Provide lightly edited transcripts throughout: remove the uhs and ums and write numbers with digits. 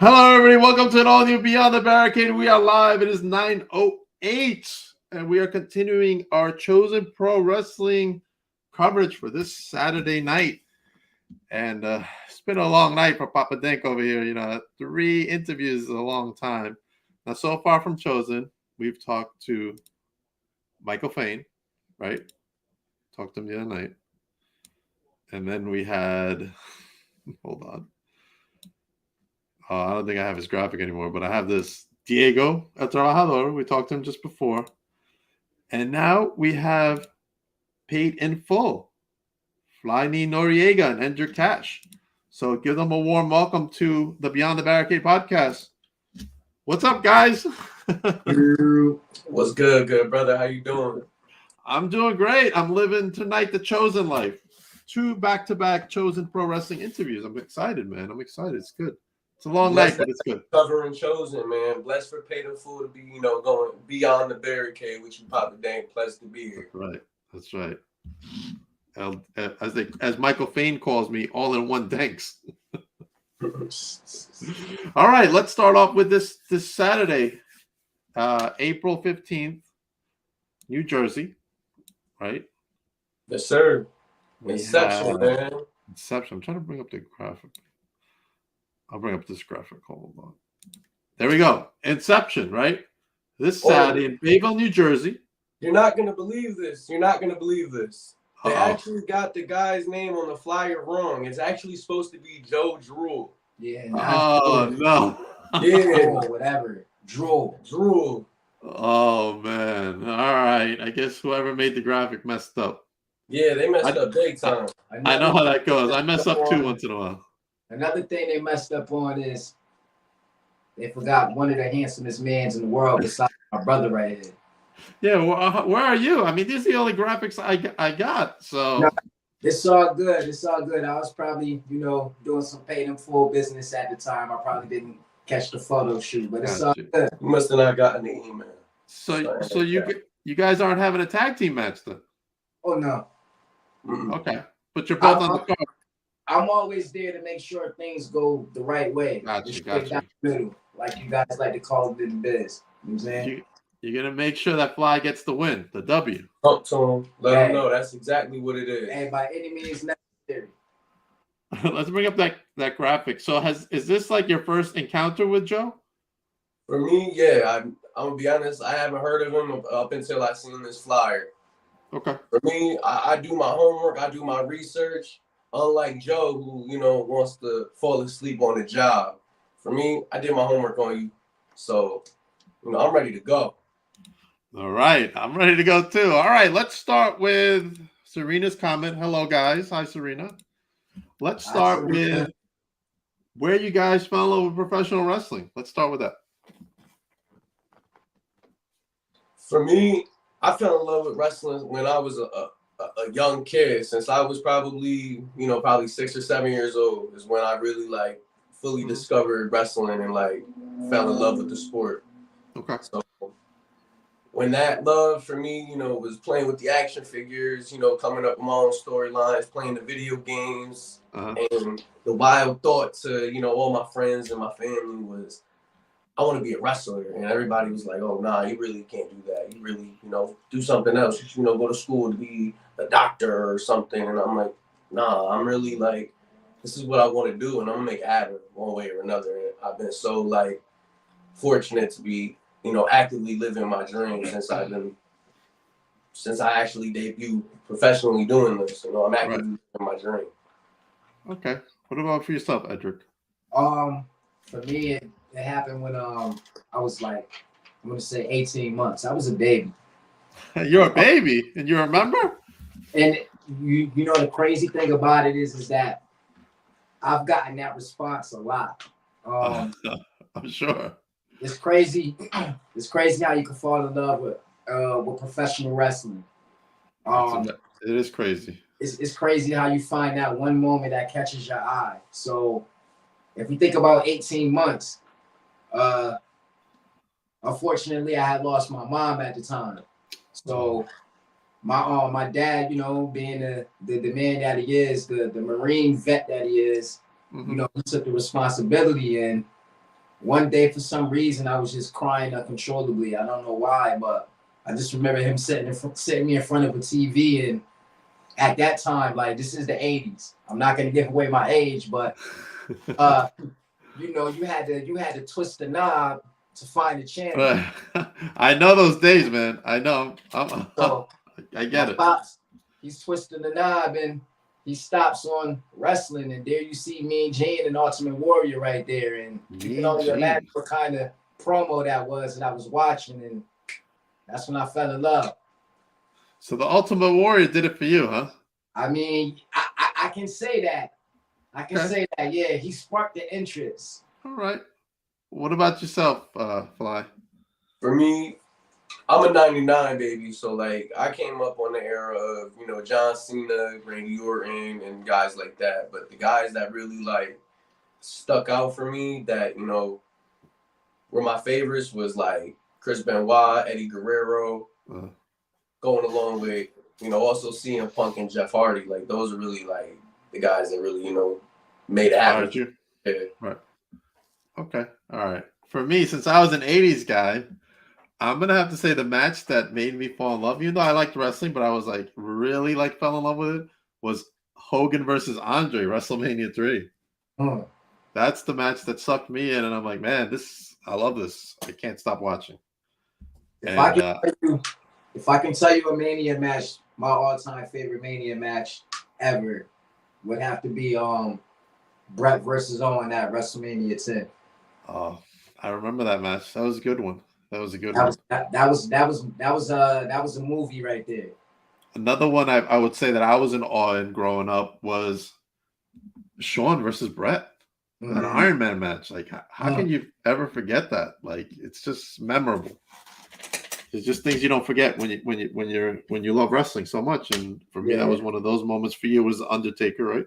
Hello, everybody. Welcome to an all-new Beyond the Barricade. We are live. It is 9:08, and we are continuing our Chosen Pro Wrestling coverage for this Saturday night. And it's been a long night for Papa Denk over here. 3 interviews is a long time. Now, so far from Chosen, we've talked to Michael Fain, right? Talked to him the other night. And then we had, hold on. I don't think I have his graphic anymore, but I have this Diego El Trabajador. We talked to him just before. And now we have paid in full, Flying Norega and Edrick Cash. So give them a warm welcome to the Beyond the Barricade podcast. What's up, guys? What's good, brother? How you doing? I'm doing great. I'm living tonight the Chosen life. 2 back-to-back Chosen Pro Wrestling interviews. I'm excited, man. I'm excited. It's good. It's a long night, but it's good. Covering Chosen, man. Blessed for paid in full to be, going beyond the barricade with you, Papa Dank. Blessed to be here. That's right. As Michael Fain calls me, all in one Danks. All right, let's start off with this Saturday, April 15th, New Jersey, right? Yes, sir. Inception, man. Inception. I'm trying to bring up the graphic. I'll bring up this graphic. Hold on. There we go. Inception, right? This Saturday in Bayville, New Jersey. You're not going to believe this. They actually got the guy's name on the flyer wrong. It's actually supposed to be Joe Drool. Yeah. Oh, no. Yeah. Whatever. Drool. Oh, man. All right. I guess whoever made the graphic messed up. Yeah, they messed up big time. I know how that goes. I mess up too once in a while. Another thing they messed up on is they forgot one of the handsomest mans in the world besides my brother right here. Yeah, well, where are you? I mean, these are the only graphics I got. So no, it's all good. I was probably, doing some paid in full business at the time. I probably didn't catch the photo shoot, but it's all good. You must have not gotten the email. So you guys aren't having a tag team match then? Oh no. Okay, but you're both on the card. I'm always there to make sure things go the right way. Gotcha. Down the middle, like you guys like to call it in the biz. You know what I'm saying? You're going to make sure that Fly gets the win, the W. Talk to him. Let him know that's exactly what it is. And by any means necessary. Let's bring up that graphic. So is this like your first encounter with Joe? For me, yeah. I'm going to be honest. I haven't heard of him up until I seen this flyer. Okay. For me, I do my homework. I do my research. Unlike Joe, who, wants to fall asleep on the job. For me, I did my homework on you. So, I'm ready to go. All right. I'm ready to go too. All right. Let's start with Serena's comment. Hello, guys. Hi, Serena. Let's start with where you guys fell in love with professional wrestling. Let's start with that. For me, I fell in love with wrestling when I was a young kid. Since I was probably 6 or 7 years old is when I really fully discovered wrestling and fell in love with the sport. Okay. So when that love for me, was playing with the action figures, coming up with my own storylines, playing the video games, and the wild thought to, all my friends and my family was, I want to be a wrestler. And everybody was like, oh, nah, you really can't do that. You really, do something else. You should, go to school to be a doctor or something. And I'm like, nah, I'm really this is what I want to do. And I'm going to make it happen one way or another. And I've been so fortunate to be, actively living my dream since I actually debuted professionally doing this. I'm actively living my dream. Okay. What about for yourself, Edrick? For me, it happened when I was I'm gonna say 18 months. I was a baby. You're a baby, and you remember? And you know the crazy thing about it is that I've gotten that response a lot. I'm sure. It's crazy. It's crazy how you can fall in love with professional wrestling. It is crazy. It's crazy how you find that one moment that catches your eye. So if we think about 18 months, unfortunately, I had lost my mom at the time. So my dad, being the man that he is, the Marine vet that he is, he took the responsibility, and one day for some reason I was just crying uncontrollably. I don't know why, but I just remember him sitting me in front of a TV, and at that time, like, this is the 80s. I'm not gonna give away my age, but you know, you had to twist the knob to find the channel. I know those days, man. I know. So I get it. Pops, he's twisting the knob and he stops on wrestling, and there you see Mean Gene and Ultimate Warrior right there, and you can only imagine what kind of promo that was that I was watching, and that's when I fell in love. So the Ultimate Warrior did it for you, huh? I mean, I can say that. I can say that. Yeah, he sparked the interest. All right. What about yourself, Fly? For me, I'm a 99 baby, so like I came up on the era of, you know, John Cena, Randy Orton, and guys like that. But the guys that really like stuck out for me that, you know, were my favorites was like Chris Benoit, Eddie Guerrero, going along with, you know, also CM Punk and Jeff Hardy. Like those are really like the guys that really, you know, made it happen. Yeah. Right. Okay. All right. For me, since I was an 80s guy, I'm going to have to say the match that made me fall in love, even though I liked wrestling, but I was like really like fell in love with it, was Hogan versus Andre, WrestleMania 3. That's the match that sucked me in, and I'm like, man, I love this. I can't stop watching. If I can tell you a Mania match, my all-time favorite Mania match ever would have to be Brett versus Owen at WrestleMania 10. Oh, I remember that match. That was a good one. That was a good one. That was a movie right there. Another one I would say that I was in awe in growing up was Shawn versus Brett. An Iron Man match. Like, how can you ever forget that? Like, it's just memorable. It's just things you don't forget when you love wrestling so much. And for me, that was one of those moments. For you, was Undertaker, right?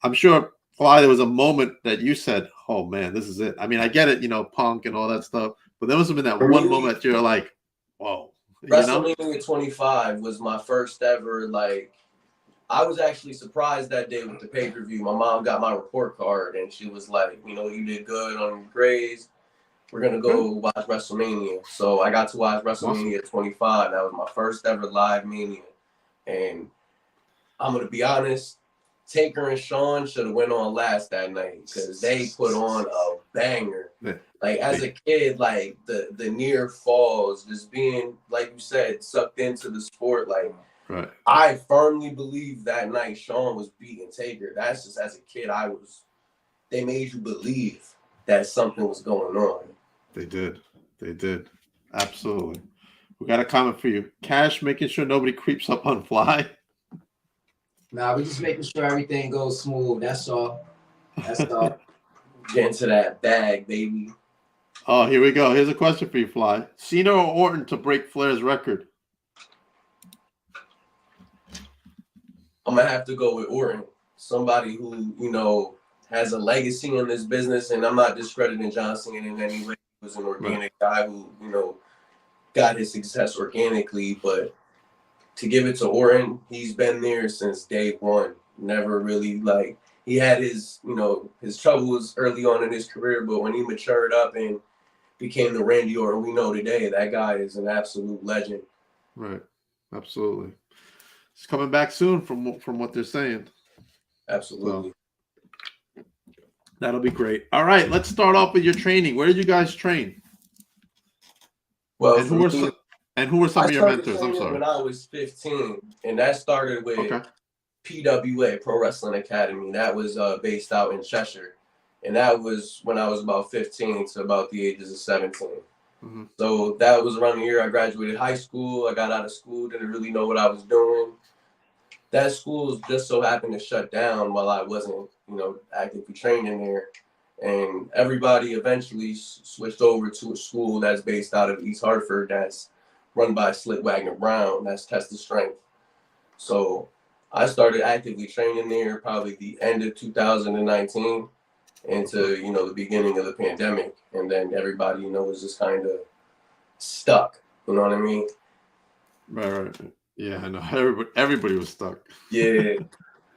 I'm sure, Fly, there was a moment that you said, "Oh man, this is it." I mean, I get it, you know, Punk and all that stuff, but there must have been that one moment that you're like, "Whoa." WrestleMania 25 was my first ever, like, I was actually surprised that day with the pay-per-view. My mom got my report card and she was like, you know, you did good on your grades. We're going to go watch WrestleMania. So I got to watch WrestleMania 25. That was my first ever live Mania. And I'm going to be honest, Taker and Shawn should have went on last that night because they put on a banger. Like, as a kid, like, the near falls, just being, like you said, sucked into the sport, like, right. I firmly believe that night Shawn was beating Taker. That's just, as a kid, they made you believe that something was going on. They did. Absolutely. We got a comment for you. Cash making sure nobody creeps up on Fly. Nah, we're just making sure everything goes smooth. That's all. Get into that bag, baby. Oh, here we go. Here's a question for you, Fly. Cena or Orton to break Flair's record? I'm going to have to go with Orton. Somebody who, you know, has a legacy in this business, and I'm not discrediting John Cena in any way. He was an organic guy who, you know, got his success organically, but to give it to Orton, he's been there since day one. Never really, like, he had his, you know, his troubles early on in his career, but when he matured up and became the Randy Orton we know today, that guy is an absolute legend. Right. Absolutely. It's coming back soon from what they're saying. Absolutely. So, that'll be great. All right, let's start off with your training. Where did you guys train? Well, and who were some of your mentors? I'm sorry. When I was 15, and that started with PWA, Pro Wrestling Academy. That was based out in Cheshire, and that was when I was about 15 to about the ages of 17. Mm-hmm. So that was around the year I graduated high school. I got out of school, didn't really know what I was doing. That school just so happened to shut down while I wasn't, you know, actively training there. And everybody eventually switched over to a school that's based out of East Hartford that's run by Slick Wagner Brown. That's Tested Strength. So I started actively training there probably the end of 2019 into, you know, the beginning of the pandemic. And then everybody, you know, was just kind of stuck. You know what I mean? Right. Yeah, I know. Everybody was stuck. Yeah.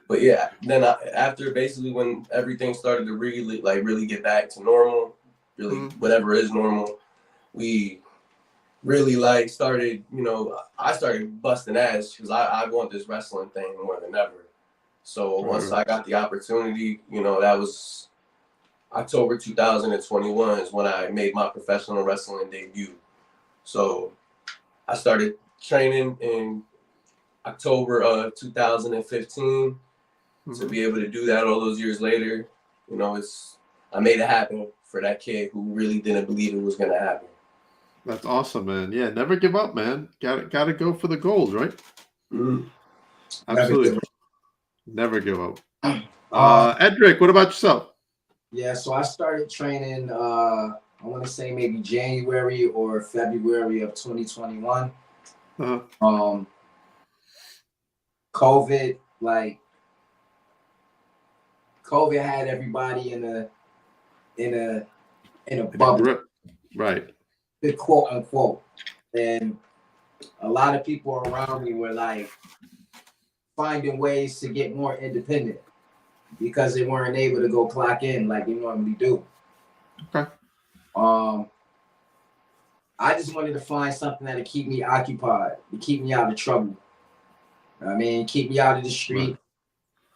But yeah, then after basically when everything started to really get back to normal, really whatever is normal. We really like started, you know, I started busting ass because I want this wrestling thing more than ever. So once I got the opportunity, you know, that was October 2021 is when I made my professional wrestling debut. So I started training in October of 2015 to be able to do that all those years later. You know, I made it happen for that kid who really didn't believe it was going to happen. That's awesome, man. Yeah, never give up, man. Got to go for the gold, right? Absolutely. Never give up. Edrick, what about yourself? Yeah, so I started training, I want to say maybe January or February of 2021. COVID had everybody in a bubble, right? Quote unquote, and a lot of people around me were like finding ways to get more independent because they weren't able to go clock in like they normally do. Okay. I just wanted to find something that'll keep me occupied, to keep me out of trouble. I mean, keep me out of the street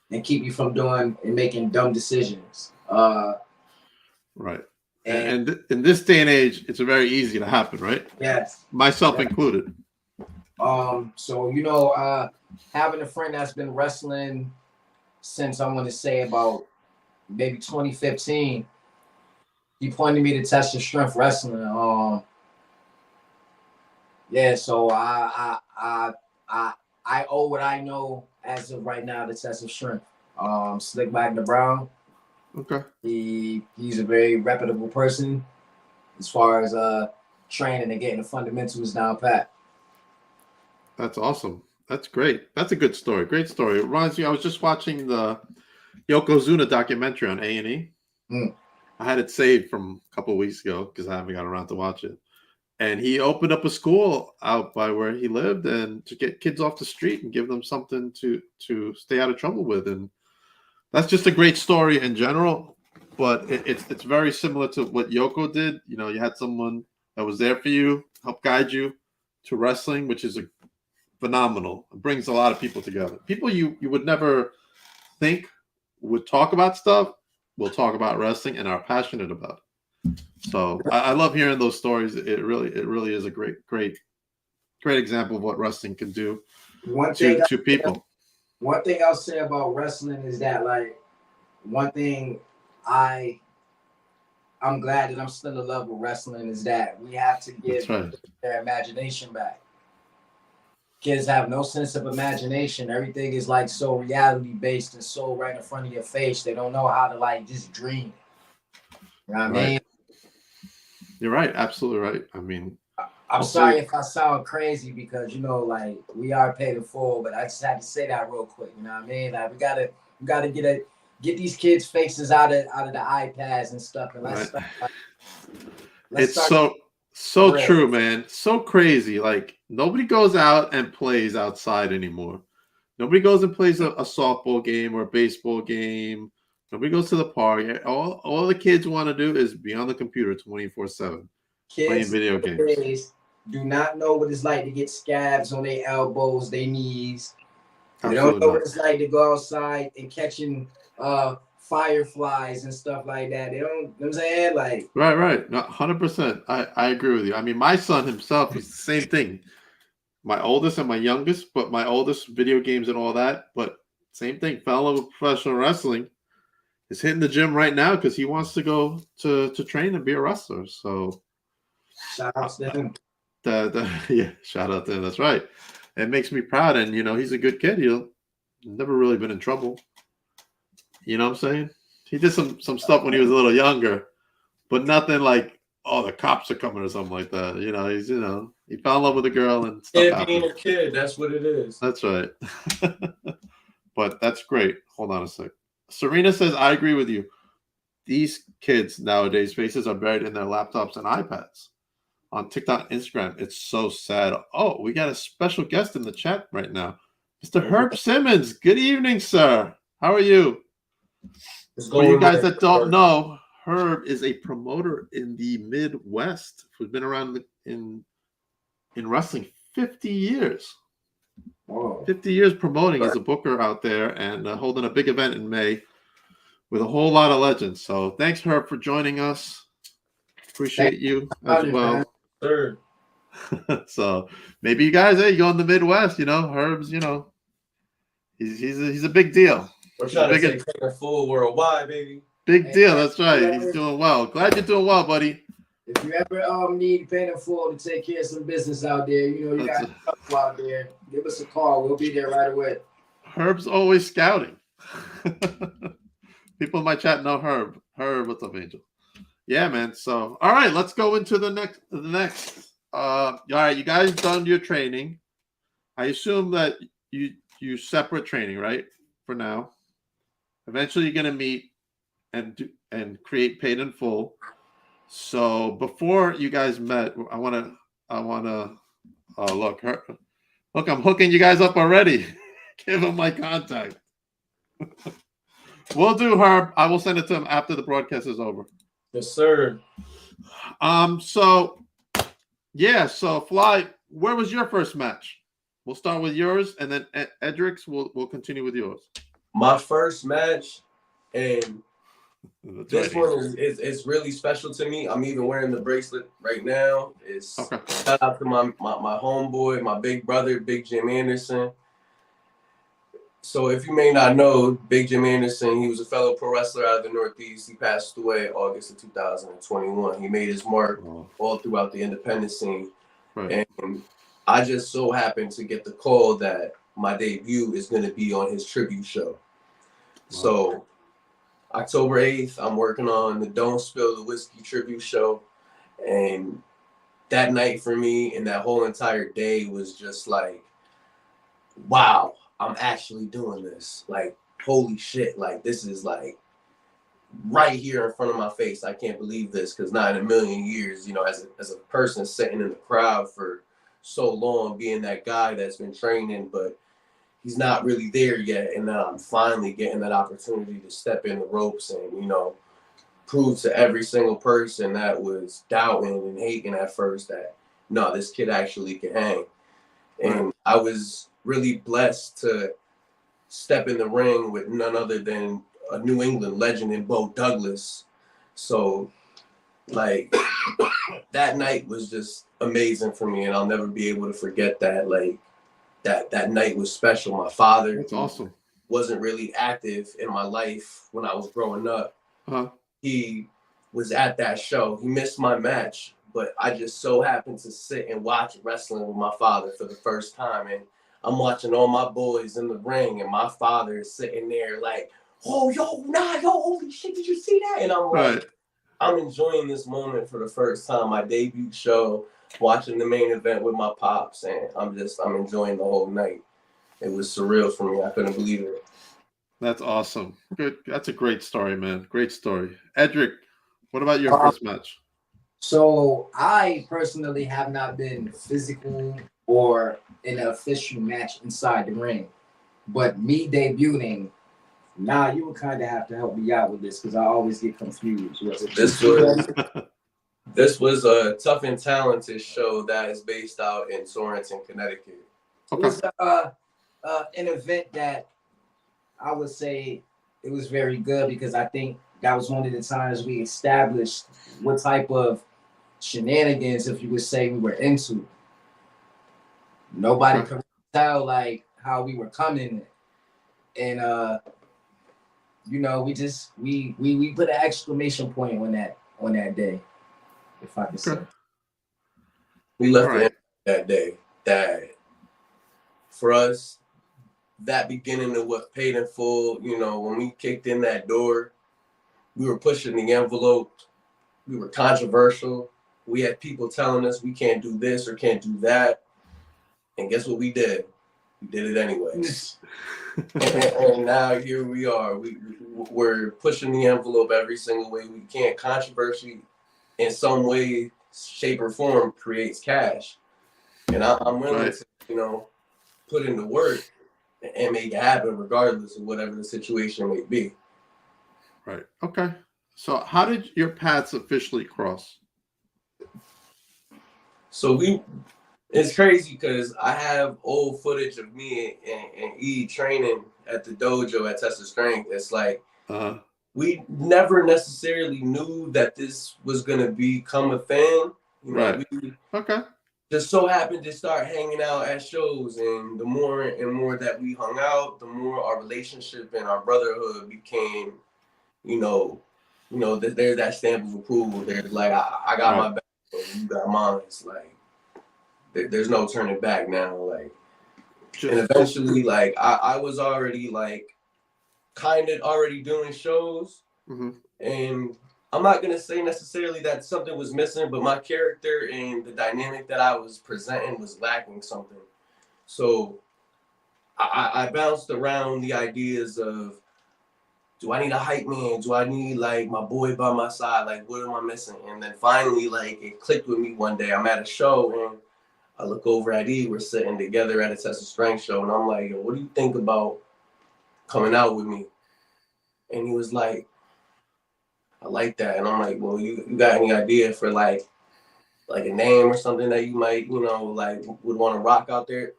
and keep me from doing and making dumb decisions. Right. And in this day and age, it's very easy to happen, right? Yes. Myself included. So, you know, having a friend that's been wrestling since I want to say about maybe 2015, he pointed me to Test of Strength Wrestling. So I owe what I know as of right now to Test of Strength. Slick Wagner Brown. Okay. He's a very reputable person as far as training and getting the fundamentals down pat. That's awesome. That's great. That's a good story. Great story. It reminds me, I was just watching the Yokozuna documentary on A&E. I had it saved from a couple of weeks ago because I haven't got around to watch it. And he opened up a school out by where he lived and to get kids off the street and give them something to stay out of trouble with. And that's just a great story in general, but it's very similar to what Yoko did. You know, you had someone that was there for you, help guide you to wrestling, which is phenomenal. It brings a lot of people together. People you would never think would talk about stuff will talk about wrestling and are passionate about it. So I love hearing those stories. It really is a great example of what wrestling can do to people. One thing I'll say about wrestling is that, like, one thing I'm glad that I'm still in love with wrestling is that we have to give their imagination back. Kids have no sense of imagination. Everything is like so reality based and so right in front of your face. They don't know how to like just dream. You know what I mean? You're right. Absolutely right. I mean, I'm sorry if I sound crazy because, you know, like we are paid in full, but I just had to say that real quick. You know what I mean? Like we gotta get these kids' faces out of the iPads and stuff. And it's so true, man. So crazy. Like nobody goes out and plays outside anymore. Nobody goes and plays a softball game or a baseball game. Nobody goes to the park. All the kids want to do is be on the computer 24/7, playing video games. Do not know what it's like to get scabs on their elbows, their knees. They don't know what it's like to go outside and catching fireflies and stuff like that. They don't, you know what I'm saying? Like right. No, 100%. I agree with you. I mean, my son himself is the same thing. My oldest and my youngest, but my oldest video games and all that, but same thing. Fell in love with professional wrestling. Is hitting the gym right now because he wants to go to train and be a wrestler. So shout out to him. Shout out to him. That's right. It makes me proud, and you know he's a good kid. He'll never really been in trouble. You know what I'm saying? He did some stuff when he was a little younger, but nothing like, oh, the cops are coming or something like that. You know, he fell in love with a girl and stuff happened. Being a kid, that's what it is. That's right. But that's great. Hold on a sec. Serena says, I agree with you. These kids nowadays' faces are buried in their laptops and iPads. On TikTok, Instagram, it's so sad. Oh, we got a special guest in the chat right now. Mr. Herb Simmons. Good evening, sir. How are you? For you guys that don't know, Herb is a promoter in the Midwest who's been around in wrestling 50 years. Whoa. 50 years promoting as a booker out there and holding a big event in May with a whole lot of legends. So thanks, Herb, for joining us. Appreciate you as well. Sure. So maybe you guys, hey, you go in the Midwest, Herb's, he's a big deal. We're trying to take Payton Full worldwide, baby. Big deal. That's right. He's doing well. Glad you're doing well, buddy. If you ever need Payton Full to take care of some business out there, you got trouble out there, give us a call. We'll be there right away. Herb's always scouting. People in my chat know Herb. Herb, what's up, Angel? Yeah, man. So, all right, let's go into the next. All right, you guys done your training. I assume that you separate training, right? For now. Eventually, you're gonna meet and create Paid in Full. So before you guys met, I wanna look, I'm hooking you guys up already. Give him my contact. We'll do, Herb. I will send it to him after the broadcast is over. Yes, sir. So Fly, where was your first match? We'll start with yours, and then Edrick's. We'll continue with yours. My first match, and this one is really special to me. I'm even wearing the bracelet right now. It's shout out to my homeboy, my big brother, Big Jim Anderson. So if you may not know, Big Jim Anderson, he was a fellow pro wrestler out of the Northeast. He passed away August of 2021. He made his mark all throughout the independent scene. Right. And I just so happened to get the call that my debut is going to be on his tribute show. Wow. So October 8th, I'm working on the Don't Spill the Whiskey tribute show. And that night for me and that whole entire day was just like, wow. I'm actually doing this. Like, holy shit. Like, this is like right here in front of my face. I can't believe this because not in a million years, as a person sitting in the crowd for so long, being that guy that's been training, but he's not really there yet. And now I'm finally getting that opportunity to step in the ropes and, prove to every single person that was doubting and hating at first that, no, this kid actually can hang. And I was really blessed to step in the ring with none other than a New England legend in Bo Douglas. So, like, that night was just amazing for me, and I'll never be able to forget that. Like, that night was special. My father wasn't really active in my life when I was growing up. He was at that show. He missed my match, but I just so happened to sit and watch wrestling with my father for the first time, and I'm watching all my boys in the ring, and my father is sitting there like, oh, yo, holy shit, did you see that? And I'm like, I'm enjoying this moment for the first time, my debut show, watching the main event with my pops, and I'm enjoying the whole night. It was surreal for me. I couldn't believe it. That's awesome. Good. That's a great story, man. Great story. Edrick, what about your first match? So I personally have not been physical or in an official match inside the ring. But me debuting, you would kind of have to help me out with this because I always get confused. This was a Tough and Talented show that is based out in Torrington, Connecticut. It was an event that I would say it was very good because I think that was one of the times we established what type of shenanigans, if you would say, we were into. Nobody could tell like how we were coming, and we put an exclamation point on that day, if I could say. We left that day. That for us, that beginning of what Paid in Full, when we kicked in that door, we were pushing the envelope. We were controversial. We had people telling us we can't do this or can't do that. And guess what we did? We did it anyways. and now here we are. We're pushing the envelope every single way we can. Controversy in some way, shape, or form creates cash. And I'm willing to, put in the work and make it happen regardless of whatever the situation may be. Right. Okay. So how did your paths officially cross? So it's crazy because I have old footage of me and E training at the dojo at Test of Strength. It's like we never necessarily knew that this was gonna become a thing. Right. Okay. Just so happened to start hanging out at shows, and the more and more that we hung out, the more our relationship and our brotherhood became, there's that stamp of approval. There's like I got my back, and you got mine. It's like there's no turning back now. Like, and eventually, like I was already like kind of already doing shows, and I'm not gonna say necessarily that something was missing, but my character and the dynamic that I was presenting was lacking something. So I bounced around the ideas of, do I need a hype man? Do I need like my boy by my side? Like, what am I missing? And then finally, like, it clicked with me one day. I'm at a show and I look over at E. We're sitting together at a Test of Strength show, and I'm like, yo, what do you think about coming out with me? And he was like, I like that. And I'm like, well, you got any idea for like a name or something that you might, like would want to rock out there?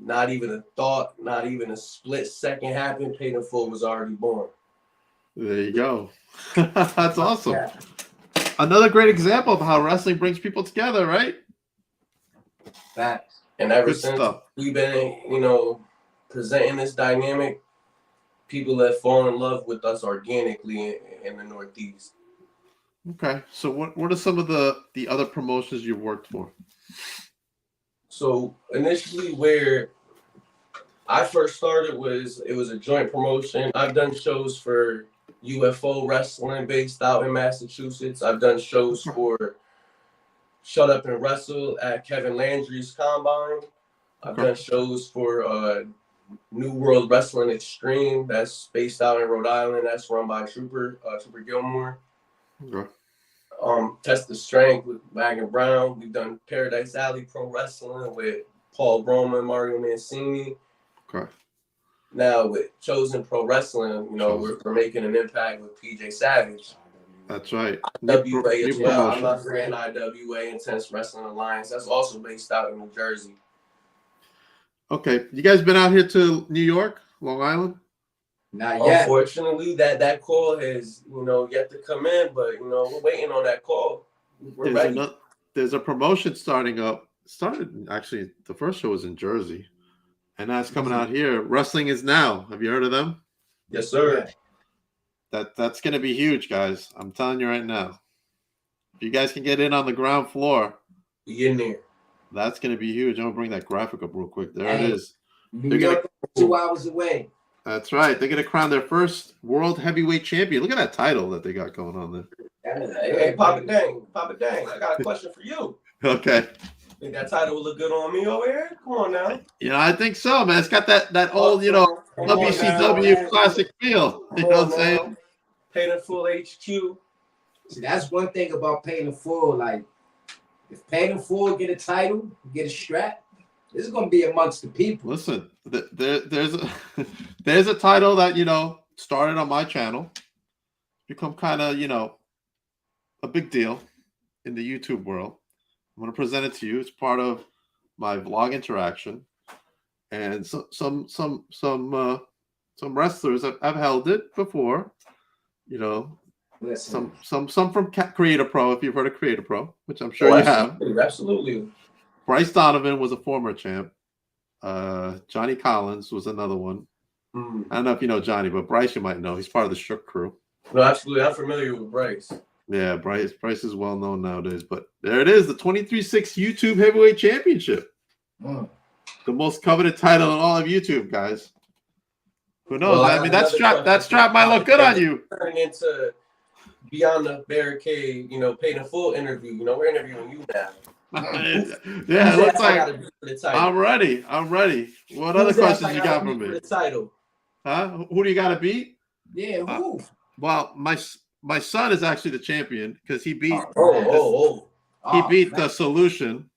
Not even a thought, not even a split second happened. Paid in Full was already born. There you go. That's awesome. Yeah. Another great example of how wrestling brings people together, right? Facts. And ever since we've been, presenting this dynamic, people have fallen in love with us organically in the Northeast. Okay, so what are some of the other promotions you've worked for? So initially, where I first started it was a joint promotion. I've done shows for UFO Wrestling based out in Massachusetts. I've done shows for Shut Up and Wrestle at Kevin Landry's Combine. I've done shows for New World Wrestling Extreme, that's based out in Rhode Island. That's run by Trooper Gilmore. Okay. Test of Strength with Wagon Brown. We've done Paradise Alley Pro Wrestling with Paul Roman, Mario Mancini. Okay. Now with Chosen Pro Wrestling, we're making an impact with PJ Savage. That's right. IWA as well. I'm not forgetting IWA, Intense Wrestling Alliance. That's also based out in New Jersey. Okay, you guys been out here to New York, Long Island? Not yet. Unfortunately, that call has yet to come in, but we're waiting on that call. We're ready. There's a promotion starting up. Actually, the first show was in Jersey, and now it's coming out here. Wrestling Is Now. Have you heard of them? Yes, sir. That's going to be huge, guys. I'm telling you right now. If you guys can get in on the ground floor, be in there. That's going to be huge. I'm going to bring that graphic up real quick. There it is. New York, 2 hours away. That's right. They're going to crown their first world heavyweight champion. Look at that title that they got going on there. Hey, Papa Dang. I got a question for you. Okay. Think that title will look good on me over here? Come on now. I think so, man. It's got that old, WCW classic feel. You know what I'm saying? Paid in Full HQ. See, that's one thing about Paid in Full. Like, if Paid in Full get a title, get a strap, this is going to be amongst the people. Listen, there's a title that, started on my channel, become kind of, a big deal in the YouTube world. I'm going to present it to you. It's part of my vlog interaction. And some wrestlers have held it before, Listen. Some from Creator Pro, if you've heard of Creator Pro, which I'm sure you have. Absolutely. Bryce Donovan was a former champ. Johnny Collins was another one. I don't know if you know Johnny, but Bryce you might know. He's part of the Shook crew. No, absolutely. I'm familiar with Bryce. Yeah, Bryce is well known nowadays. But there it is, the 23/6 YouTube Heavyweight Championship. The most coveted title in all of YouTube, guys. Who knows? Well, I mean, that strap might look good on you. Turning into Beyond the Barricade, Paid in Full interview. We're interviewing you now. Yeah, it looks like I'm ready. What other questions you got for me? The title. Huh? Who do you got to beat? Yeah, who? Well, my son is actually the champion because he beat. He beat the Solution,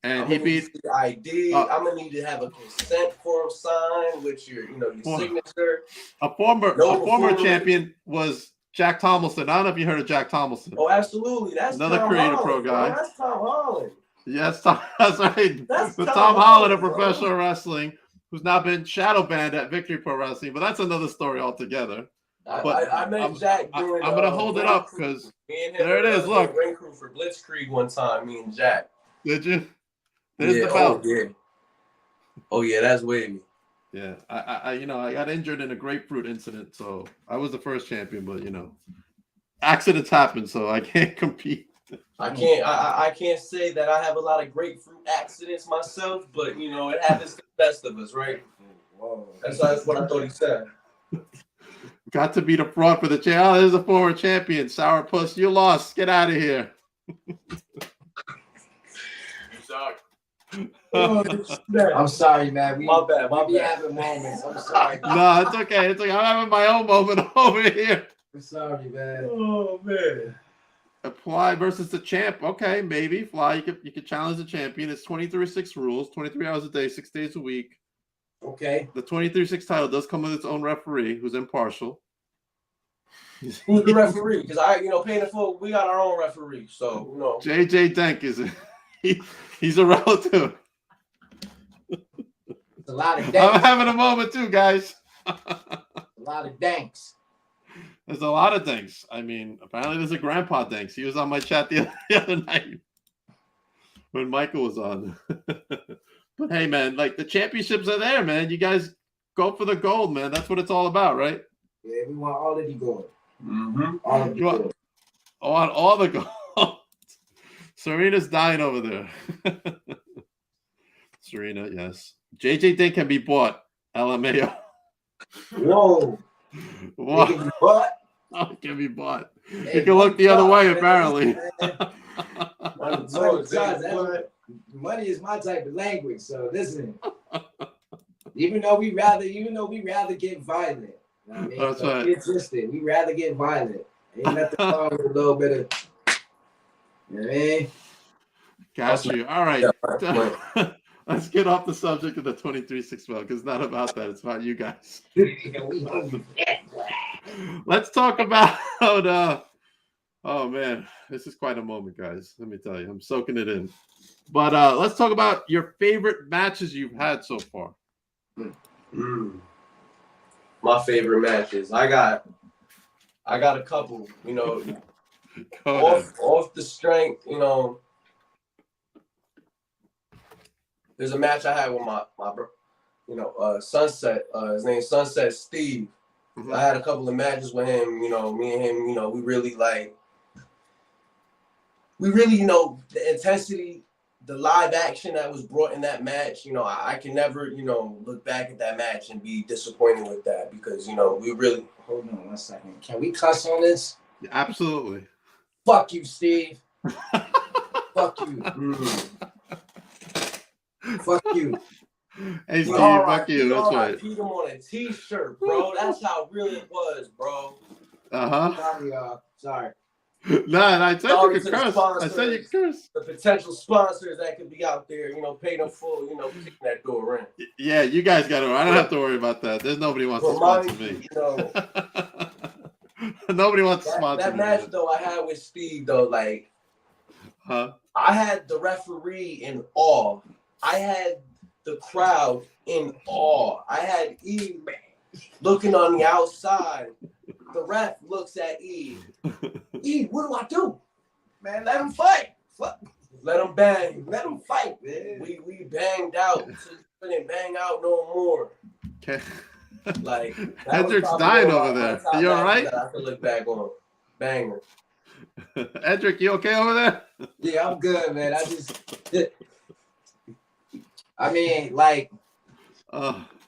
and he beat the ID. I'm gonna need to have a consent form signed with your signature. A former champion was Jack Tomlinson. I don't know if you heard of Jack Tomlinson. Oh, absolutely. That's another Tom creative Holland, pro guy. Bro. That's Tom Holland. Yes, that's right. That's the Tom Holland of bro. professional wrestling, who's now been shadow banned at Victory Pro Wrestling, but that's another story altogether. I met Jack during. I'm gonna hold it up because there it is. Look, ring crew for Blitzkrieg one time. Me and Jack. Did you? There's the belt. Oh yeah, that's wavy. Yeah, I got injured in a grapefruit incident, so I was the first champion, but accidents happen, so I can't compete. I can't say that I have a lot of grapefruit accidents myself, but it happens to the best of us, right? Whoa. That's what I thought he said. Got to be the fraud for the champ. Oh, there's a former champion, Sourpuss. You lost. Get out of here. I'm sorry, man. My bad. We be having moments. I'm sorry. No, it's okay. It's like I'm having my own moment over here. I'm sorry, man. Oh man. Fly versus the champ. Okay, maybe Fly. You could challenge the champion. It's 23/6 rules. 23 hours a day, 6 days a week. Okay. The 23/6 title does come with its own referee, who's impartial. Who's the referee? Because paying the full, we got our own referee. So JJ Denk is he's a relative. It's a lot of danks. I'm having a moment too, guys. A lot of danks. There's a lot of things. I mean, apparently there's a grandpa Danks. He was on my chat the other night when Michael was on. But hey, man, like the championships are there, man. You guys go for the gold, man. That's what it's all about, right? Yeah, we want all of the gold. Mm-hmm. All of the gold. Want all the gold. Serena's dying over there. Serena, yes. JJ Dink can be bought. LMAO. Whoa. What? What? Oh, it can be bought. Hey, you can look the other way, apparently. Money is my type of language. So listen, even though we rather get violent. You know what I mean? That's right. Get twisted. We rather get violent. Ain't nothing wrong with a little bit of. You know what I mean? Got you. All right. Yeah, Let's get off the subject of the 23/6 belt because it's not about that. It's about you guys. Let's talk about. Oh man, this is quite a moment, guys. Let me tell you, I'm soaking it in. But let's talk about your favorite matches you've had so far. My favorite matches. I got a couple. Off the strength. There's a match I had with my Sunset. His name's Sunset Steve. Mm-hmm. I had a couple of matches with him. Me and him. We really the intensity, the live action that was brought in that match. I can never look back at that match and be disappointed with that because we really. Hold on 1 second. Can we cuss on this? Yeah, absolutely. Fuck you, Steve. Fuck you. Fuck you. Hey, Steve, fuck you. That's right. I put him on a t-shirt, bro. That's how real it was, bro. Sorry, y'all. Sorry. No, I said you could curse. I said you could curse. The potential sponsors that could be out there, pay them full, kicking that door in. Yeah, you guys got to. I don't have to worry about that. There's nobody wants to sponsor me. Nobody wants to sponsor that me. That match, though, I had with Steve, though, I had the referee in awe. I had the crowd in awe. I had E looking on the outside. The ref looks at E. E, what do I do? Man, let him fight. Let him bang. Let him fight, man. We banged out. Couldn't bang out no more. Okay. Edrick's dying over there. Are you all right? That I can look back on. Banger. Edrick, you okay over there? Yeah, I'm good, man.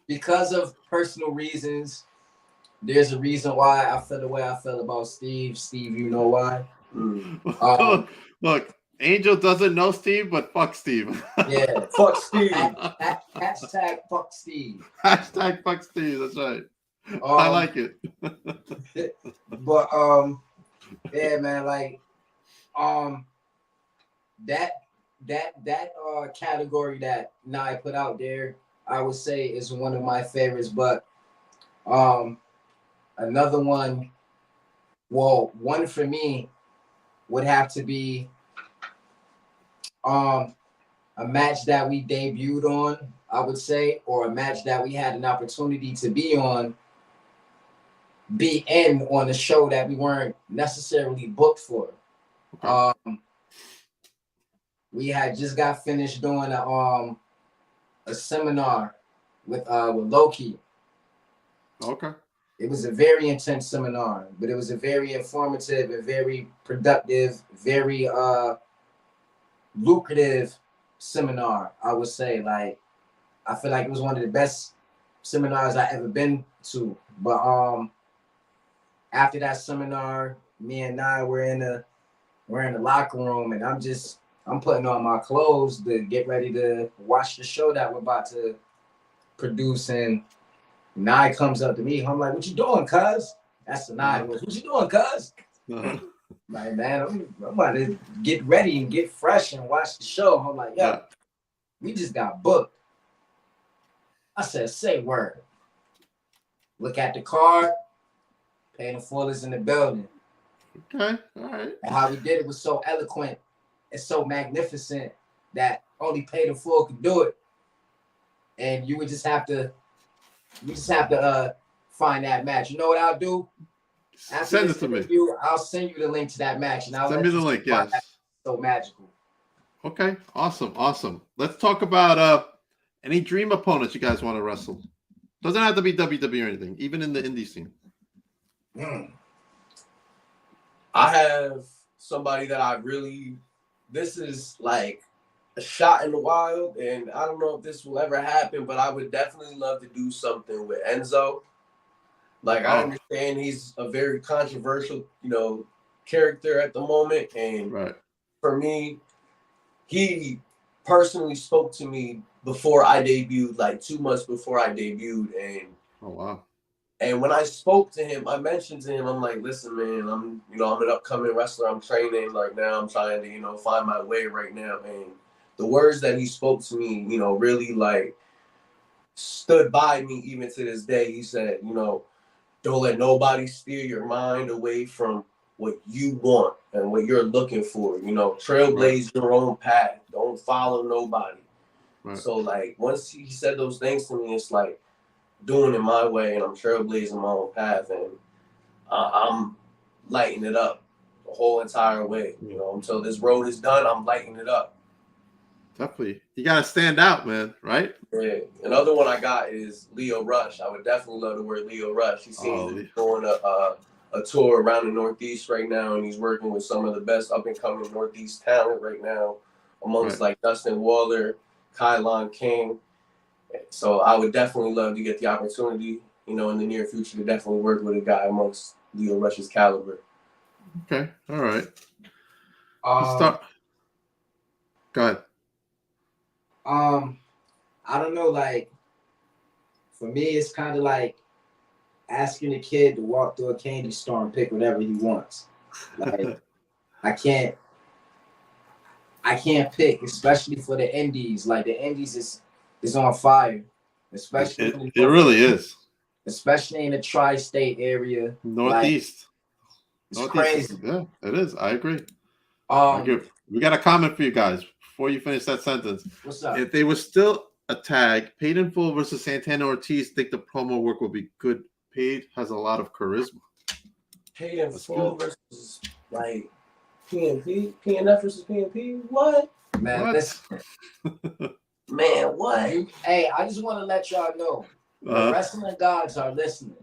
Because of personal reasons, there's a reason why I feel the way I feel about Steve. Steve, you know why? Look, Angel doesn't know Steve, but fuck Steve. Yeah, fuck Steve. Hashtag fuck Steve. Hashtag fuck Steve. That's right. I like it. But yeah, man, that category that Nye put out there, I would say is one of my favorites. But another one Well, one for me would have to be a match that we debuted on, I would say, or a match that we had an opportunity to be on the show that we weren't necessarily booked for. Okay. We had just got finished doing a seminar with Loki. Okay. It was a very intense seminar, but it was a very informative and very productive, very lucrative seminar, I would say. Like, I feel like it was one of the best seminars I ever been to. But after that seminar, me and Nye were in the locker room, and I'm putting on my clothes to get ready to watch the show that we're about to produce. And Nye comes up to me. I'm like, "What you doing, cuz?" That's the Nye voice. "What you doing, cuz?" Like, man, I'm about to get ready and get fresh and watch the show. I'm like, "Yeah, we just got booked." I said, "Say word." Look at the card. Pay the full is in the building. Okay, all right. And how we did it was so eloquent and so magnificent that only Pay the Full could do it. And you would just have to find that match. You know what I'll do? After send it to me. I'll send you the link to that match, and I'll send me the link. Yes. So magical. Okay, awesome. Let's talk about any dream opponents you guys want to wrestle. Doesn't have to be WWE or anything, even in the indie scene. I have somebody that this is like a shot in the wild, and I don't know if this will ever happen, but I would definitely love to do something with Enzo. Like, I understand he's a very controversial, character at the moment, and for me, he personally spoke to me before I debuted, like 2 months before I debuted, and And when I spoke to him, I mentioned to him, I'm like, "Listen, man, I'm an upcoming wrestler. I'm training right now. I'm trying to, find my way right now." And the words that he spoke to me, really like stood by me even to this day. He said, "Don't let nobody steer your mind away from what you want and what you're looking for. Trailblaze your own path. Don't follow nobody." So like, once he said those things to me, it's like, doing it my way, and I'm trailblazing my own path, and I'm lighting it up the whole entire way. Until this road is done, I'm lighting it up. Definitely, you gotta stand out, man. Right? Yeah. Another one I got is Leo Rush. I would definitely love to wear Leo Rush. He seems to be doing a tour around the Northeast right now, and he's working with some of the best up and coming Northeast talent right now, amongst like Dustin Waller, Kylon King. So I would definitely love to get the opportunity, in the near future, to definitely work with a guy amongst Leo Rush's caliber. Okay, all right. Start. Go ahead. I don't know. Like, for me, it's kind of like asking a kid to walk through a candy store and pick whatever he wants. Like, I can't pick, especially for the indies. Like, the indies is on fire, especially it really is, especially in the tri-state area, Northeast. Like, it's crazy. Yeah, it is. I agree. We got a comment for you guys before you finish that sentence. What's up? If they were still a tag, Paid in Full versus Santana Ortiz, think the promo work will be good. Paid has a lot of charisma. Paid in Full versus like PNP, PNF versus PNP. What? Man, Man, what? Hey, I just want to let y'all know, the wrestling gods are listening.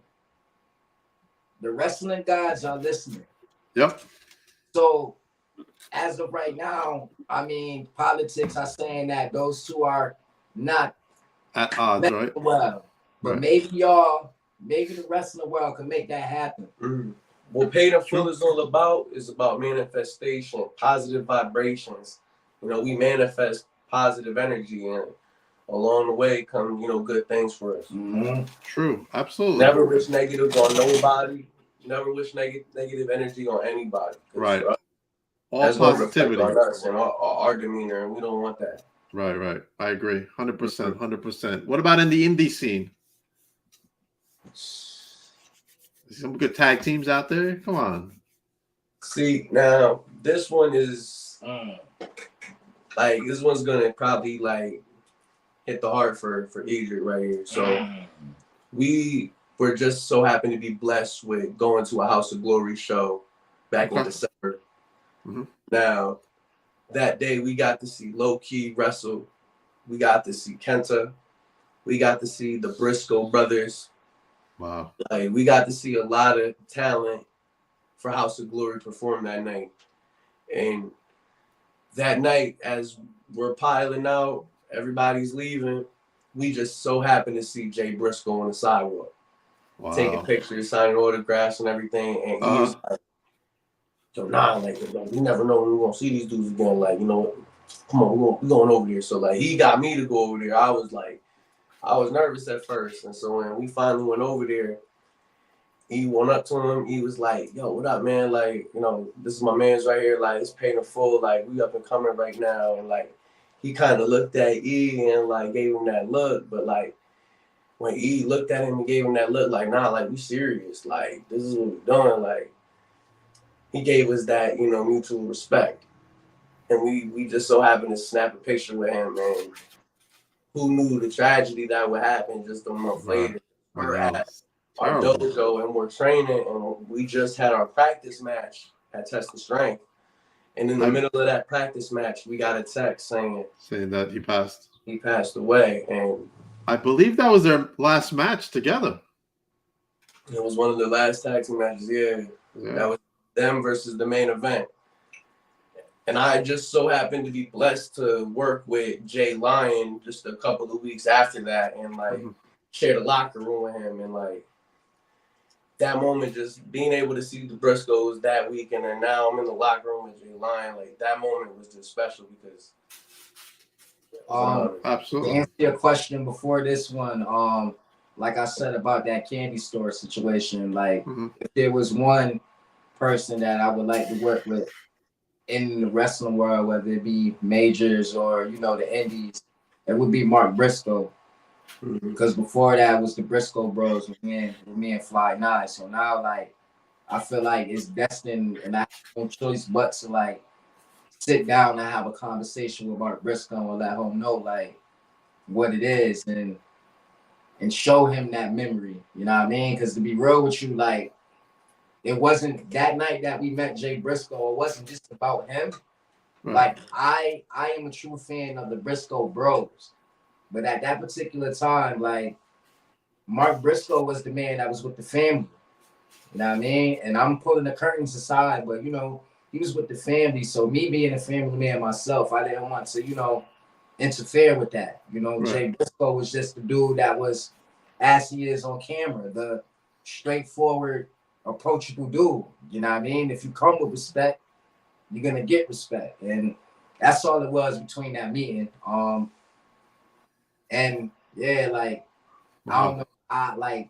The wrestling gods are listening. Yep. So, as of right now, I mean, politics are saying that those two are not at odds, right? Well, but maybe the wrestling world can make that happen. What Paid in Full is all about is about manifestation, positive vibrations. We manifest positive energy, and along the way come, good things for us. Mm-hmm. True, absolutely. Never wish negative on nobody. Never wish negative energy on anybody. Right. All positivity on us and our demeanor, and we don't want that. Right. I agree, 100%. What about in the indie scene? Some good tag teams out there. Come on, See, now this one is like this one's gonna probably like hit the heart for Edrick right here. So we were just so happy to be blessed with going to a House of Glory show back in December. Now, that day we got to see Low Key wrestle. We got to see Kenta. We got to see the Briscoe brothers. Wow. Like we got to see a lot of talent for House of Glory perform that night. And that night, as we're piling out, everybody's leaving, we just so happened to see Jay Briscoe on the sidewalk. Wow. Taking pictures, signing autographs and everything. And he was like, so like, you never know when we're going to see these dudes again. Like, you know, come on, we're going over there. So, like, he got me to go over there. I was nervous at first. And so when we finally went over there, he went up to him. He was like, yo, what up, man? Like, you know, this is my man's right here. Like, it's paid in full. Like, we up and coming right now. And, like, he kind of looked at E and, like, gave him that look. But, like, when E looked at him and gave him that look, like, nah, like, we serious. Like, this is what we're doing. Like, he gave us that, you know, mutual respect. And we just so happened to snap a picture with him. And who knew the tragedy that would happen just a month later? We're at our dojo and we're training, and we just had our practice match at Test of Strength. And in the middle of that practice match, we got a text saying that he passed. He passed away. And I believe that was their last match together. It was one of the last tag team matches, yeah. That was them versus the main event. And I just so happened to be blessed to work with Jay Lyon just a couple of weeks after that and, like, share the locker room with him. And, like, that moment, just being able to see the Briscoes that weekend, and now I'm in the locker room with Jay Lyon, like, that moment was just special because absolutely. To answer your question before this one, like I said about that candy store situation, like if there was one person that I would like to work with in the wrestling world, whether it be majors or, you know, the indies, it would be Mark Briscoe. Because before that was the Briscoe Bros with me and Fly Nye. So now, like, I feel like it's destined, and I have no choice but to, like, sit down and have a conversation with Mark Briscoe and let him know, like, what it is and show him that memory. You know what I mean? Because to be real with you, like, it wasn't that night that we met Jay Briscoe. It wasn't just about him. Like, I am a true fan of the Briscoe Bros. But at that particular time, like, Mark Briscoe was the man that was with the family. You know what I mean? And I'm pulling the curtains aside, but, you know, he was with the family. So me being a family man myself, I didn't want to, you know, interfere with that. You know, Jay Briscoe was just the dude that was, as he is on camera, the straightforward, approachable dude. You know what I mean? If you come with respect, you're going to get respect. And that's all it was between that meeting. And yeah, like, I don't know. I like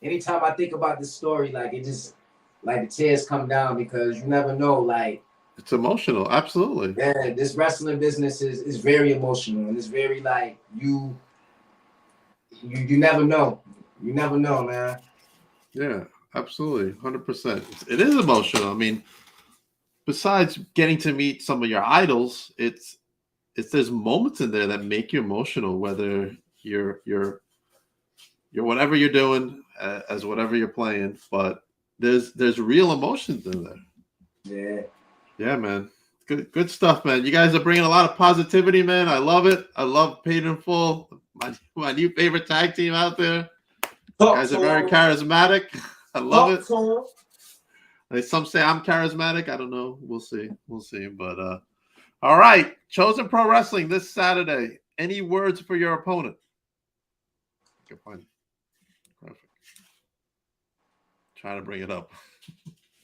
anytime I think about this story, like, it just, like, the tears come down because you never know. Like, it's emotional, absolutely. Yeah, this wrestling business is very emotional, and it's very, like, you never know. You never know, man. Yeah, absolutely, 100%. It is emotional. I mean, besides getting to meet some of your idols, it's there's moments in there that make you emotional, whether you're whatever you're doing as whatever you're playing, but there's real emotions in there. Yeah, man. Good stuff, man. You guys are bringing a lot of positivity, man. I love it. I love Paid in Full, my new favorite tag team out there. You guys are very charismatic. I love it. Some say I'm charismatic. I don't know. We'll see. But all right, Chosen Pro Wrestling this Saturday. Any words for your opponent? Okay, fine. Perfect. Trying to bring it up.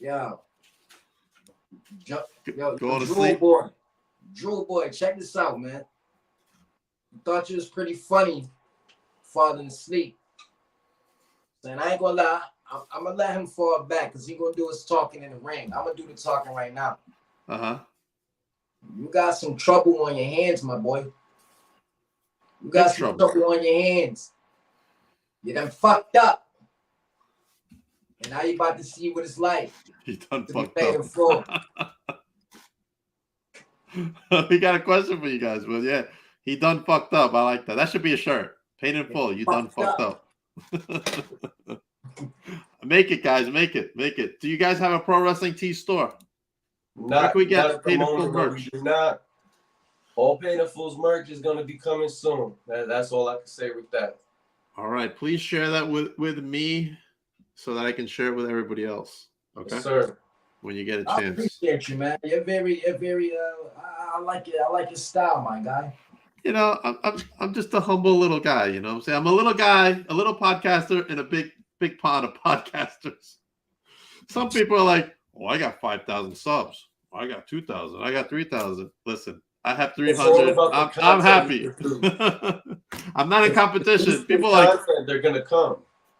Yo, go to sleep. Drew boy, check this out, man. I thought you was pretty funny falling asleep. And I ain't gonna lie, I'm gonna let him fall back because he gonna do his talking in the ring. I'm gonna do the talking right now. You got some trouble on your hands, my boy. You got some trouble on your hands. You done fucked up. And now you about to see what it's like. He done to fucked be paid in up. full. We got a question for you guys, but yeah, he done fucked up. I like that. That should be a shirt. Paid in full. You done fucked up. Make it, guys. Make it. Make it. Do you guys have a pro wrestling tee store? Where can we get Paid in Full merch? Not. All Paid in Full's merch is going to be coming soon. That's all I can say with that. All right. Please share that with me so that I can share it with everybody else. Okay, yes, sir. When you get a chance. I appreciate you, man. You're very. I like it. I like your style, my guy. You know, I'm just a humble little guy. You know what I'm saying? I'm a little guy, a little podcaster in a big pond of podcasters. Some people are like, oh, I got 5,000 subs. Oh, I got 2,000. I got 3,000. Listen, I have 300. I'm happy. I'm not in competition. People are like, they're going to come.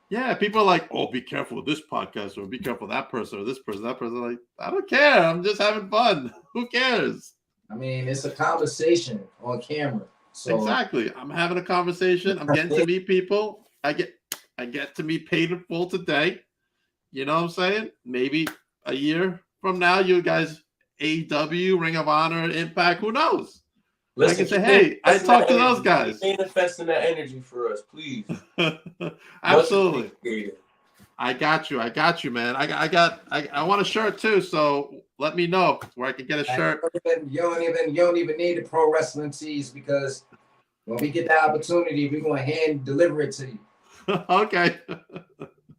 Yeah, people are like, oh, be careful with this podcast or be careful with that person or this person, that person. Like, I don't care. I'm just having fun. Who cares? I mean, it's a conversation on camera. So exactly. I'm having a conversation. I'm getting to meet people. I get to be paid in full today. You know what I'm saying? Maybe a year from now, you guys, AEW, Ring of Honor, Impact, who knows? Listen, I can say, hey, I talked to those guys. Manifesting that energy for us, please. Absolutely. I got you, man. I want a shirt too, so let me know where I can get a shirt. You don't even need the pro wrestling tees because when we get the opportunity, we're gonna hand deliver it to you. Okay.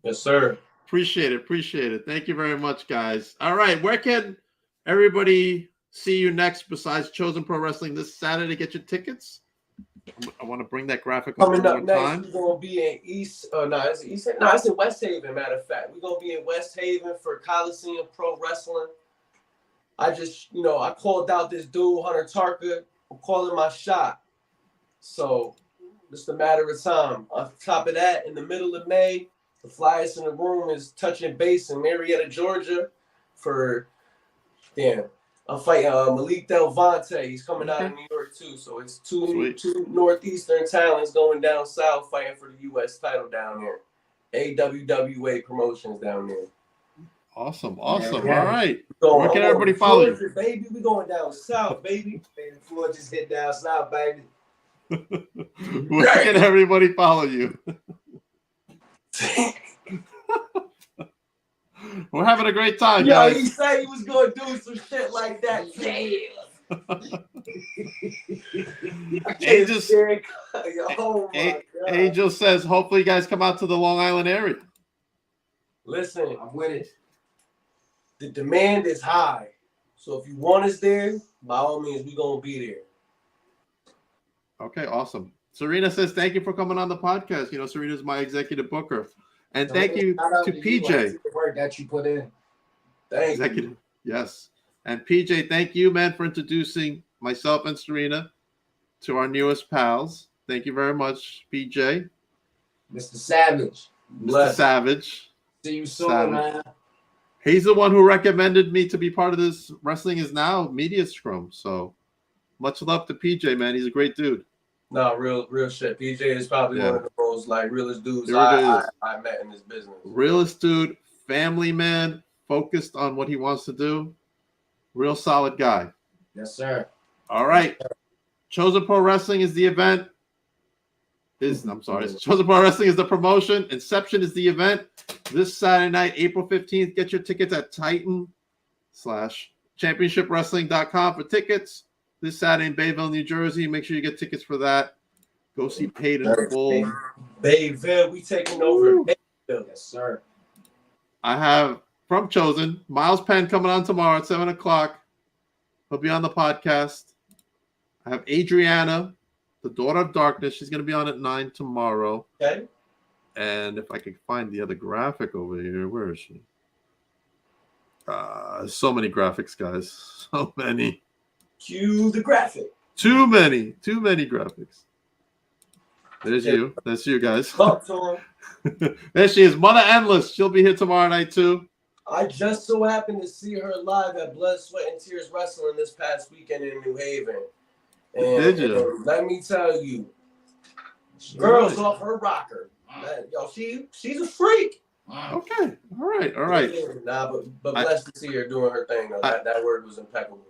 Yes, sir. Appreciate it. Thank you very much, guys. All right, where can everybody see you next besides Chosen Pro Wrestling this Saturday? Get your tickets. I want to bring that graphic up coming one up more next. time. We're gonna be in it's in West Haven. Matter of fact, we're gonna be in West Haven for Coliseum Pro Wrestling. I called out this dude Hunter Tarka. I'm calling my shot, so just a matter of time. On top of that, in the middle of May, the flyers in the room is touching base in Marietta, Georgia, for I'm fighting Malik Del Vante. He's coming out of New York too. So it's two Northeastern talents going down south fighting for the U.S. title down there. AWWA Promotions down there. Awesome. Yeah. All right. Where can everybody follow you? Baby, we going down south, baby. Baby, Floyd just hit down south, baby. Where can everybody follow you? We're having a great time, guys. He said he was going to do some shit like that. Angel says, hopefully you guys come out to the Long Island area. Listen, I'm with it. The demand is high. So if you want us there, by all means, we're going to be there. Okay, awesome. Serena says, thank you for coming on the podcast. You know, Serena's my executive booker. And thank you to PJ. The work that you put in. Thank you. Yes. And PJ, thank you, man, for introducing myself and Serena to our newest pals. Thank you very much, PJ. Mr. Savage. Mr. Savage. See you soon, man. He's the one who recommended me to be part of this Wrestling Is Now media scrum. So much love to PJ, man. He's a great dude. No, real shit. PJ is probably one of the most realest dudes I met in this business. Realest dude, family man, focused on what he wants to do. Real solid guy. Yes, sir. All right. Chosen Pro Wrestling is the event. Chosen Pro Wrestling is the promotion. Inception is the event. This Saturday night, April 15th. Get your tickets at Titan/ChampionshipWrestling.com for tickets. This Saturday in Bayville, New Jersey. Make sure you get tickets for that. Go see Paid in Full. Bayville, we taking over Bayville. Yes, sir. I have from Chosen, Miles Penn coming on tomorrow at 7 o'clock. He'll be on the podcast. I have Adriana, the Daughter of Darkness. She's going to be on at 9 tomorrow. Okay. And if I could find the other graphic over here, where is she? So many graphics, guys. So many. Cue the graphic. Too many graphics. There's you. That's you guys. There she is, Mother Endless. She'll be here tomorrow night too. I just so happened to see her live at Blood, Sweat, and Tears Wrestling this past weekend in New Haven. And, did you? And let me tell you, girls off her rocker. She's a freak. Okay. All right. Yeah, nah, but blessed to see her doing her thing. Though. That word was impeccable.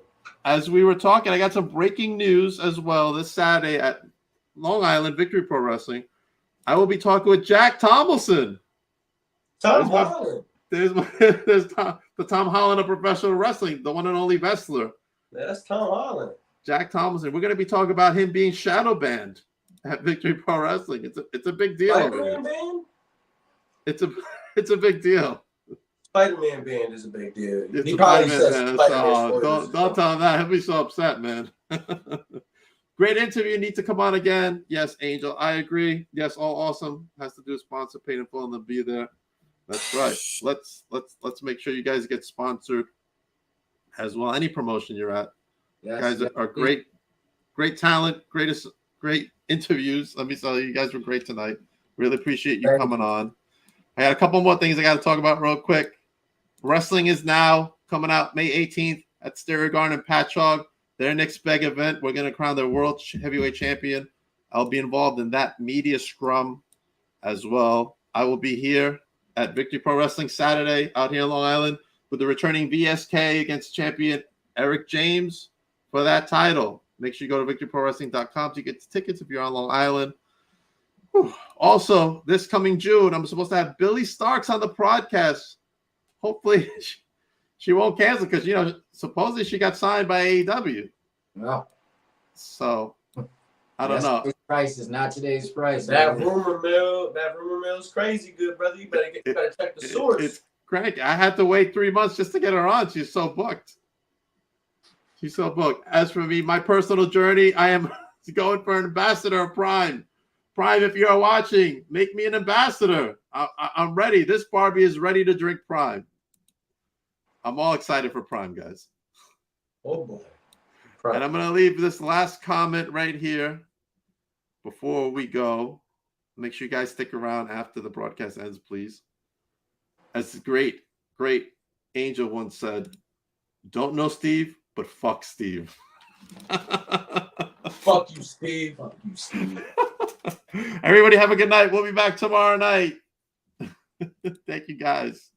As we were talking, I got some breaking news as well this Saturday at Long Island Victory Pro Wrestling. I will be talking with Jack Tomlinson. Tom Holland. There's the Tom Holland of professional wrestling, the one and only wrestler. Yeah, that's Tom Holland. Jack Tomlinson. We're going to be talking about him being shadow banned at Victory Pro Wrestling. It's a big deal. Spider-Man band? It's a big deal. Spider-Man band is a big deal. It's he probably says don't tell him that. He'll be so upset, man. Great interview. You need to come on again. Yes, Angel. I agree. Yes, all awesome. Has to do with sponsor, paid in full, and to be there. That's right. Let's make sure you guys get sponsored as well. Any promotion you're at. Yes, you guys are great talent, great interviews. Let me tell you guys were great tonight. Really appreciate you coming on. I got a couple more things I got to talk about real quick. Wrestling is now coming out May 18th at Stereo Garden in Patchogue. Their next big event. We're going to crown their world heavyweight champion. I'll be involved in that media scrum as well. I will be here at Victory Pro Wrestling Saturday out here in Long Island with the returning VSK against champion Eric James for that title. Make sure you go to victoryprowrestling.com to get the tickets if you're on Long Island. Whew. Also, this coming June, I'm supposed to have Billy Starks on the podcast. Hopefully, she won't cancel because, supposedly she got signed by AEW. No. So, I don't know. Price is not today's price. That rumor mill is crazy good, brother. You better check the source. It's crazy. I had to wait 3 months just to get her on. She's so booked. As for me, my personal journey, I am going for an ambassador of Prime. Prime, if you're watching, make me an ambassador. I'm ready. This Barbie is ready to drink Prime. I'm all excited for Prime, guys. Oh, boy. Prime. And I'm going to leave this last comment right here before we go. Make sure you guys stick around after the broadcast ends, please. As the great Angel once said, don't know Steve, but fuck Steve. Fuck you, Steve. Fuck you, Steve. Everybody have a good night. We'll be back tomorrow night. Thank you, guys.